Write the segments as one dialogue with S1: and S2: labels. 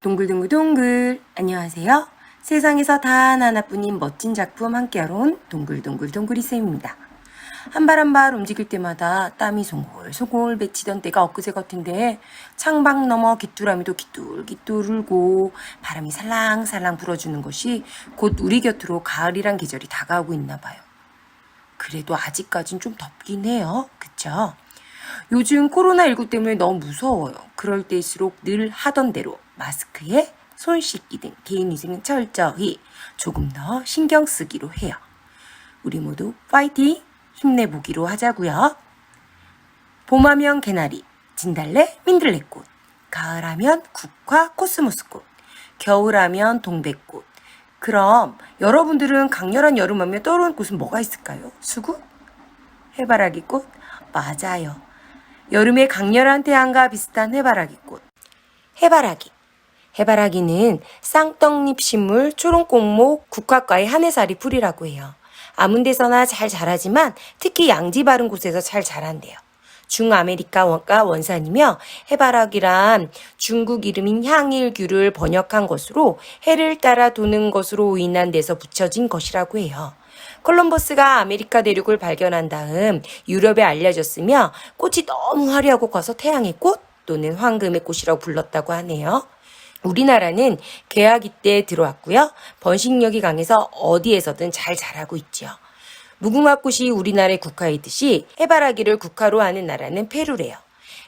S1: 동글동글동글 안녕하세요. 세상에서 단 하나뿐인 멋진 작품 함께하러 온 동글동글동글이 쌤입니다. 한 발 한 발 움직일 때마다 땀이 송골송골 맺히던 때가 엊그제 같은데 창밖 너머 귀뚜라미도 기뚤기뚤 울고 바람이 살랑살랑 불어주는 것이 곧 우리 곁으로 가을이란 계절이 다가오고 있나 봐요. 그래도 아직까진 좀 덥긴 해요. 그쵸? 요즘 코로나19 때문에 너무 무서워요. 그럴 때일수록 늘 하던 대로 마스크에 손 씻기 등 개인위생은 철저히 조금 더 신경 쓰기로 해요. 우리 모두 파이팅! 힘내보기로 하자고요. 봄하면 개나리, 진달래, 민들레꽃, 가을하면 국화, 코스모스꽃, 겨울하면 동백꽃. 그럼 여러분들은 강렬한 여름하면 떠오르는 꽃은 뭐가 있을까요? 수국? 해바라기꽃? 맞아요. 여름의 강렬한 태양과 비슷한 해바라기꽃. 해바라기는 쌍떡잎 식물 초롱꽃목 국화과의 한해살이 풀이라고 해요. 아무 데서나 잘 자라지만 특히 양지 바른 곳에서 잘 자란대요. 중아메리카가 원산이며 해바라기란 중국 이름인 향일규를 번역한 것으로 해를 따라 도는 것으로 인한 데서 붙여진 것이라고 해요. 콜럼버스가 아메리카 대륙을 발견한 다음 유럽에 알려졌으며 꽃이 너무 화려하고 커서 태양의 꽃 또는 황금의 꽃이라고 불렀다고 하네요. 우리나라는 개화기 때 들어왔고요. 번식력이 강해서 어디에서든 잘 자라고 있죠. 무궁화꽃이 우리나라의 국화이듯이 해바라기를 국화로 하는 나라는 페루래요.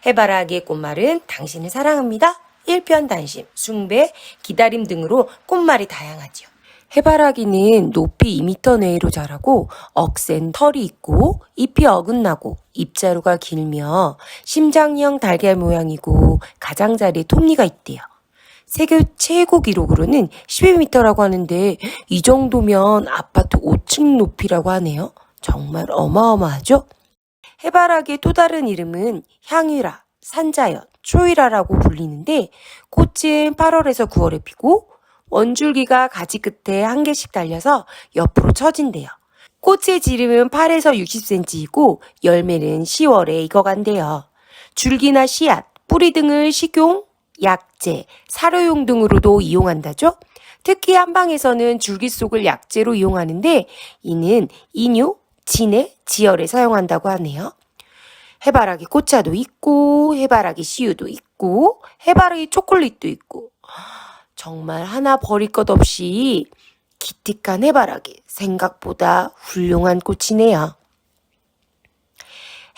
S1: 해바라기의 꽃말은 당신을 사랑합니다. 일편단심, 숭배, 기다림 등으로 꽃말이 다양하죠. 해바라기는 높이 2m 내외로 자라고 억센 털이 있고 잎이 어긋나고 잎자루가 길며 심장형 달걀 모양이고 가장자리에 톱니가 있대요. 세계 최고 기록으로는 12m라고 하는데 이 정도면 아파트 5층 높이라고 하네요. 정말 어마어마하죠? 해바라기의 또 다른 이름은 향유라, 산자연, 초이라라고 불리는데 꽃은 8월에서 9월에 피고 원줄기가 가지 끝에 한 개씩 달려서 옆으로 처진대요. 꽃의 지름은 8에서 60cm이고 열매는 10월에 익어간대요. 줄기나 씨앗, 뿌리 등을 식용, 약재, 사료용 등으로도 이용한다죠. 특히 한방에서는 줄기 속을 약재로 이용하는데 이는 인유, 진해, 지혈에 사용한다고 하네요. 해바라기 꽃차도 있고 해바라기 씨유도 있고 해바라기 초콜릿도 있고 정말 하나 버릴 것 없이 기특한 해바라기 생각보다 훌륭한 꽃이네요.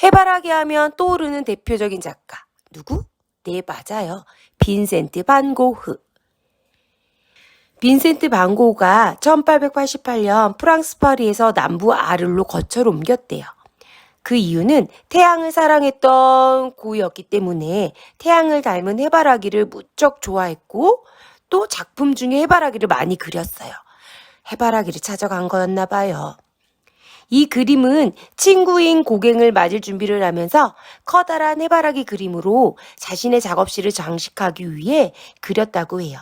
S1: 해바라기 하면 떠오르는 대표적인 작가 누구? 네, 맞아요. 빈센트 반 고흐. 빈센트 반 고흐가 1888년 프랑스 파리에서 남부 아를로 거처를 옮겼대요. 그 이유는 태양을 사랑했던 고흐였기 때문에 태양을 닮은 해바라기를 무척 좋아했고 또 작품 중에 해바라기를 많이 그렸어요. 해바라기를 찾아간 거였나 봐요. 이 그림은 친구인 고갱을 맞을 준비를 하면서 커다란 해바라기 그림으로 자신의 작업실을 장식하기 위해 그렸다고 해요.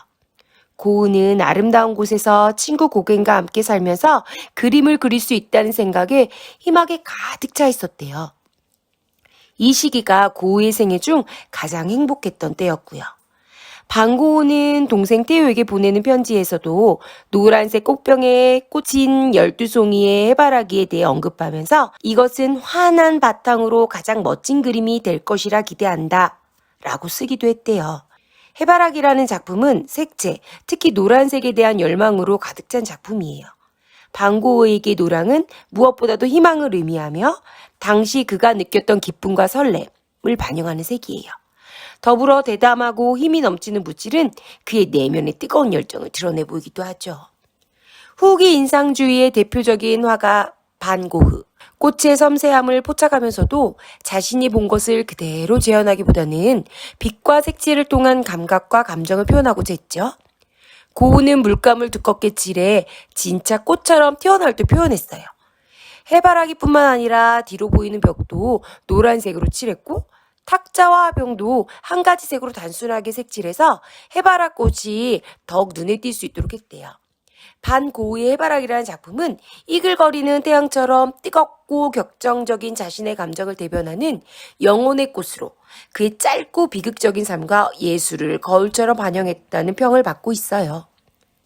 S1: 고흐는 아름다운 곳에서 친구 고갱과 함께 살면서 그림을 그릴 수 있다는 생각에 희망에 가득 차 있었대요. 이 시기가 고흐의 생애 중 가장 행복했던 때였고요. 반 고흐는 동생 태호에게 보내는 편지에서도 노란색 꽃병에 꽂힌 12송이의 해바라기에 대해 언급하면서 이것은 환한 바탕으로 가장 멋진 그림이 될 것이라 기대한다 라고 쓰기도 했대요. 해바라기라는 작품은 색채, 특히 노란색에 대한 열망으로 가득 찬 작품이에요. 반 고흐에게 노랑은 무엇보다도 희망을 의미하며 당시 그가 느꼈던 기쁨과 설렘을 반영하는 색이에요. 더불어 대담하고 힘이 넘치는 붓질은 그의 내면의 뜨거운 열정을 드러내 보이기도 하죠. 후기 인상주의의 대표적인 화가 반 고흐. 꽃의 섬세함을 포착하면서도 자신이 본 것을 그대로 재현하기보다는 빛과 색채를 통한 감각과 감정을 표현하고자 했죠. 고흐는 물감을 두껍게 칠해 진짜 꽃처럼 튀어나올 때 표현했어요. 해바라기뿐만 아니라 뒤로 보이는 벽도 노란색으로 칠했고 탁자와 화병도 한 가지 색으로 단순하게 색칠해서 해바라꽃이 더욱 눈에 띌 수 있도록 했대요. 반고우의 해바라기라는 작품은 이글거리는 태양처럼 뜨겁고 격정적인 자신의 감정을 대변하는 영혼의 꽃으로 그의 짧고 비극적인 삶과 예술을 거울처럼 반영했다는 평을 받고 있어요.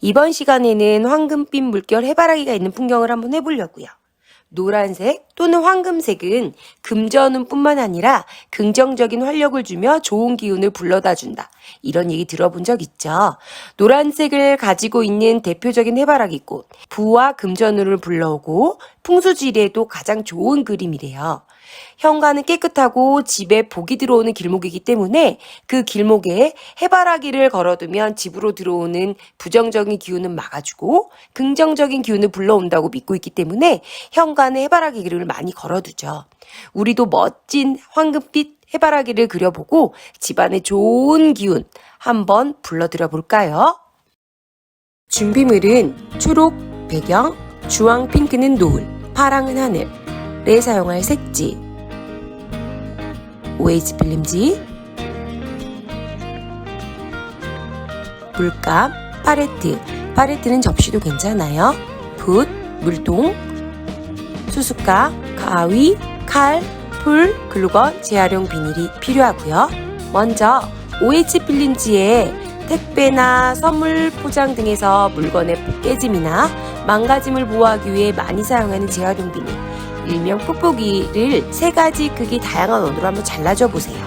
S1: 이번 시간에는 황금빛 물결 해바라기가 있는 풍경을 한번 해보려고요. 노란색 또는 황금색은 금전운뿐만 아니라 긍정적인 활력을 주며 좋은 기운을 불러다 준다. 이런 얘기 들어본 적 있죠? 노란색을 가지고 있는 대표적인 해바라기꽃, 부와 금전운을 불러오고 풍수지리에도 가장 좋은 그림이래요. 현관은 깨끗하고 집에 복이 들어오는 길목이기 때문에 그 길목에 해바라기를 걸어두면 집으로 들어오는 부정적인 기운은 막아주고 긍정적인 기운을 불러온다고 믿고 있기 때문에 현관에 해바라기를 많이 걸어두죠. 우리도 멋진 황금빛 해바라기를 그려보고 집안에 좋은 기운 한번 불러들여 볼까요? 준비물은 초록 배경, 주황 핑크는 노을, 파랑은 하늘에 사용할 색지, OH 필름지, 물감, 팔레트는 접시도 괜찮아요. 붓, 물통, 수수가, 가위, 칼, 풀, 글루건, 재활용 비닐이 필요하고요. 먼저 OH 필름지에 택배나 선물 포장 등에서 물건의 깨짐이나 망가짐을 보호하기 위해 많이 사용하는 재활용 비닐, 일명 뽁뽁이를 3가지 크기 다양한 원으로 한번 잘라줘 보세요.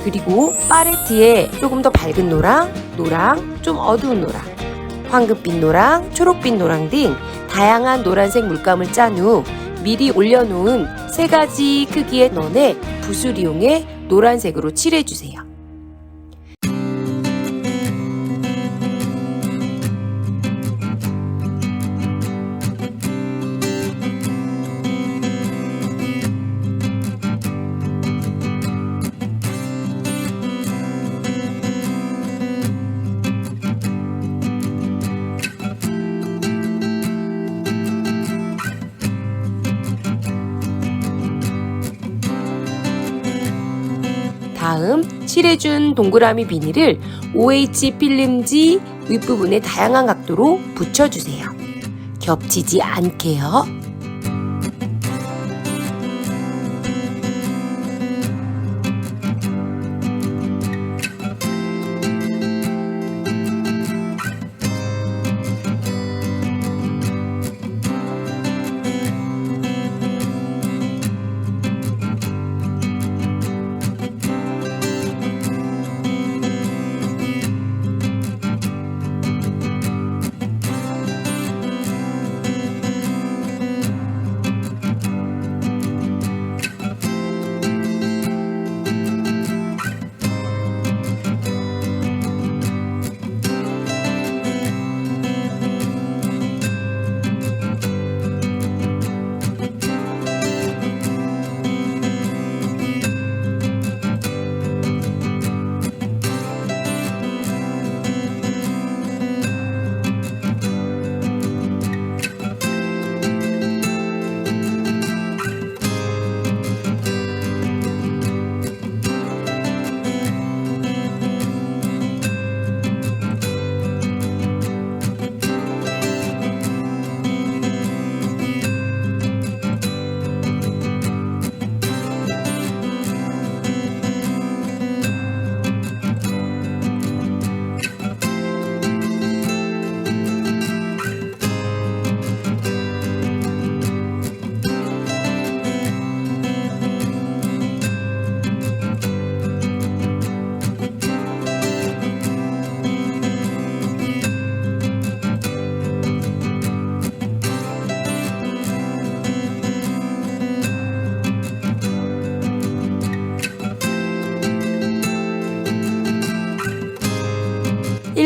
S1: 그리고 팔레트에 조금 더 밝은 노랑, 좀 어두운 노랑, 황금빛 노랑, 초록빛 노랑 등 다양한 노란색 물감을 짠 후 미리 올려놓은 3가지 크기의 넌에 붓을 이용해 노란색으로 칠해주세요. 다음 칠해준 동그라미 비닐을 OH 필름지 윗부분에 다양한 각도로 붙여주세요. 겹치지 않게요.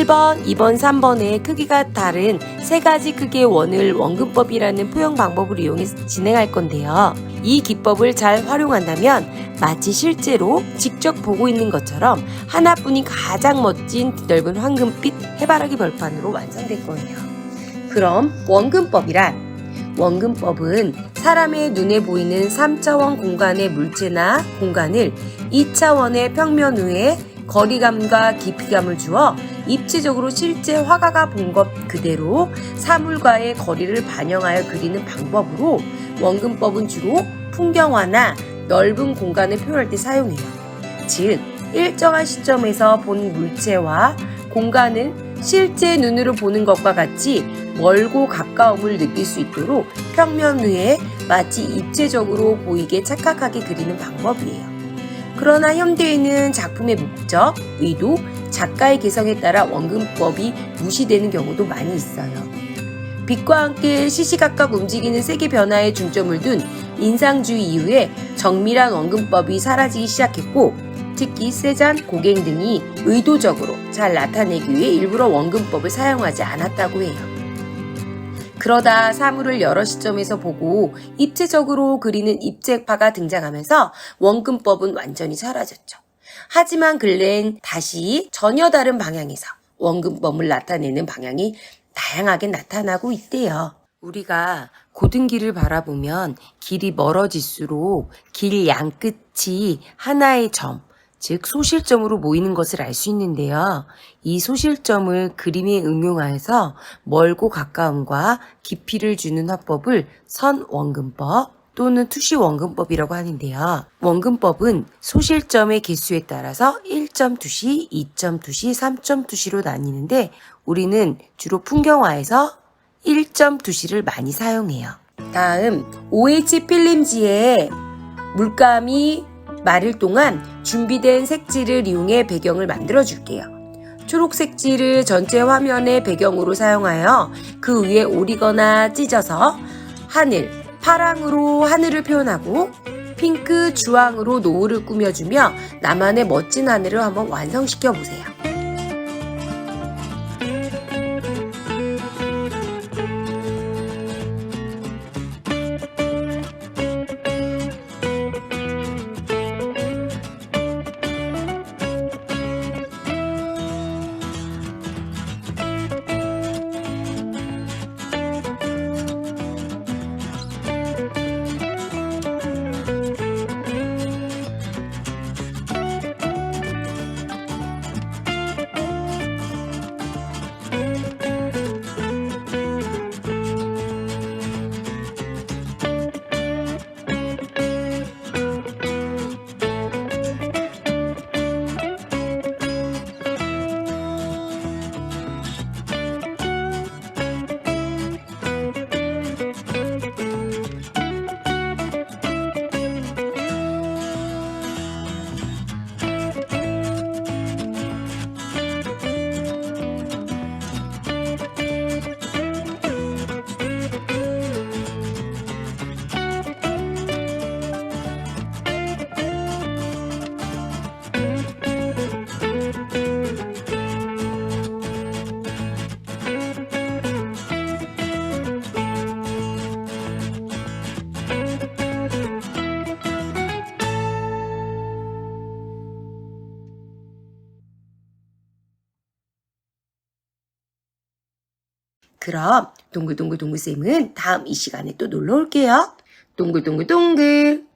S1: 1번, 2번, 3번의 크기가 다른 세 가지 크기의 원을 원근법이라는 표현 방법을 이용해서 진행할 건데요. 이 기법을 잘 활용한다면 마치 실제로 직접 보고 있는 것처럼 하나뿐인 가장 멋진 넓은 황금빛 해바라기 벌판으로 완성될 거예요. 그럼 원근법은 사람의 눈에 보이는 3차원 공간의 물체나 공간을 2차원의 평면 위에 거리감과 깊이감을 주어 입체적으로 실제 화가가 본 것 그대로 사물과의 거리를 반영하여 그리는 방법으로 원근법은 주로 풍경화나 넓은 공간을 표현할 때 사용해요. 즉, 일정한 시점에서 본 물체와 공간은 실제 눈으로 보는 것과 같이 멀고 가까움을 느낄 수 있도록 평면 위에 마치 입체적으로 보이게 착각하게 그리는 방법이에요. 그러나 현대에는 작품의 목적, 의도, 작가의 개성에 따라 원근법이 무시되는 경우도 많이 있어요. 빛과 함께 시시각각 움직이는 세계 변화에 중점을 둔 인상주의 이후에 정밀한 원근법이 사라지기 시작했고, 특히 세잔, 고갱 등이 의도적으로 잘 나타내기 위해 일부러 원근법을 사용하지 않았다고 해요. 그러다 사물을 여러 시점에서 보고 입체적으로 그리는 입체파가 등장하면서 원근법은 완전히 사라졌죠. 하지만 근래엔 다시 전혀 다른 방향에서 원근법을 나타내는 방향이 다양하게 나타나고 있대요. 우리가 고등길을 바라보면 길이 멀어질수록 길 양끝이 하나의 점, 즉 소실점으로 모이는 것을 알 수 있는데요. 이 소실점을 그림에 응용하여서 멀고 가까움과 깊이를 주는 화법을 선원근법 또는 투시원근법이라고 하는데요. 원근법은 소실점의 개수에 따라서 1.2시, 2.2시, 3.2시로 나뉘는데 우리는 주로 풍경화에서 1.2시를 많이 사용해요. 다음 OH 필름지에 물감이 마를 동안 준비된 색지를 이용해 배경을 만들어 줄게요. 초록 색지를 전체 화면의 배경으로 사용하여 그 위에 오리거나 찢어서 하늘, 파랑으로 하늘을 표현하고 핑크, 주황으로 노을을 꾸며주며 나만의 멋진 하늘을 한번 완성시켜 보세요. 그럼 동글동글 동글쌤은 다음 이 시간에 또 놀러 올게요. 동글동글 동글.